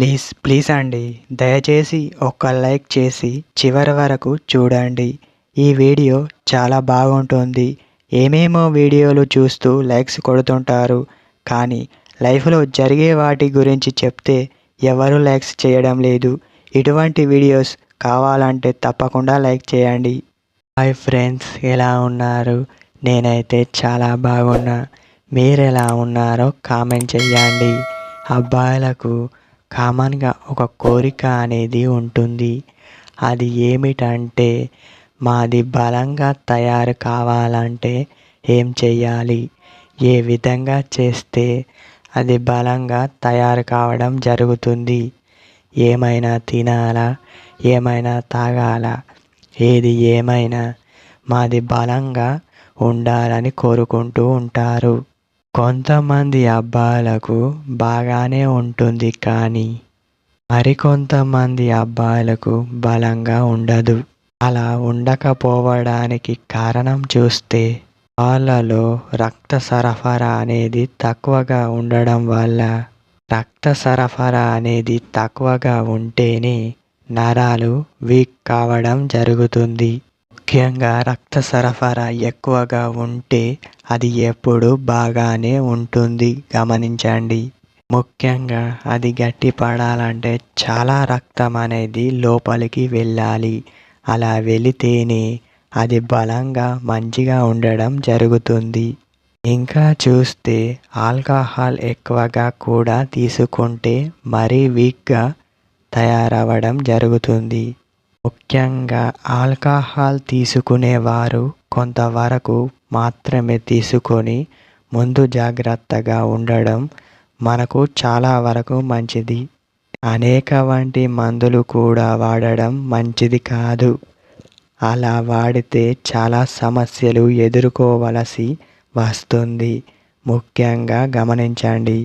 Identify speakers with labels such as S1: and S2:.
S1: Please please అండి, దయచేసి ఒక్క లైక్ చేసి చివరి వరకు చూడండి. ఈ వీడియో చాలా బాగుంటుంది. ఏమేమో వీడియోలు చూస్తూ లైక్స్ కొడుతుంటారు, కానీ లైఫ్లో జరిగే వాటి గురించి చెప్తే ఎవరు లైక్స్ చేయడం లేదు. ఇటువంటి వీడియోస్ కావాలంటే తప్పకుండా లైక్ చేయండి. హాయ్ ఫ్రెండ్స్, ఎలా ఉన్నారు? నేనైతే చాలా బాగున్నా. మీరు ఎలా ఉన్నారో కామెంట్ చేయండి. అబ్బాయిలకు కామన్గా ఒక కోరిక అనేది ఉంటుంది. అది ఏమిటంటే, మాది బలంగా తయారు కావాలంటే ఏం చెయ్యాలి, ఏ విధంగా చేస్తే అది బలంగా తయారు కావడం జరుగుతుంది, ఏమైనా తినాలా, ఏమైనా తాగాలా, ఏది ఏమైనా మాది బలంగా ఉండాలని కోరుకుంటూ ఉంటారు. కొంతమంది అబ్బాయిలకు బాగానే ఉంటుంది, కానీ మరికొంతమంది అబ్బాయిలకు బలంగా ఉండదు. అలా ఉండకపోవడానికి కారణం చూస్తే, వాళ్ళలో రక్త సరఫరా అనేది తక్కువగా ఉండడం వల్ల. రక్త సరఫరా అనేది తక్కువగా ఉంటేనే నరాలు వీక్ కావడం జరుగుతుంది. ముఖ్యంగా రక్త సరఫరా ఎక్కువగా ఉంటే అది ఎప్పుడు బాగానే ఉంటుంది, గమనించండి. ముఖ్యంగా అది గట్టిపడాలంటే చాలా రక్తం అనేది లోపలికి వెళ్ళాలి. అలా వెళితేనే అది బలంగా మంచిగా ఉండడం జరుగుతుంది. ఇంకా చూస్తే ఆల్కహాల్ ఎక్కువగా కూడా తీసుకుంటే మరీ వీక్గా తయారవ్వడం జరుగుతుంది. ముఖ్యంగా ఆల్కహాల్ తీసుకునేవారు కొంతవరకు మాత్రమే తీసుకొని ముందు జాగ్రత్తగా ఉండడం మనకు చాలా వరకు మంచిది. అనేక వంటి మందులు కూడా వాడడం మంచిది కాదు. అలా వాడితే చాలా సమస్యలు ఎదుర్కోవలసి వస్తుంది. ముఖ్యంగా గమనించండి.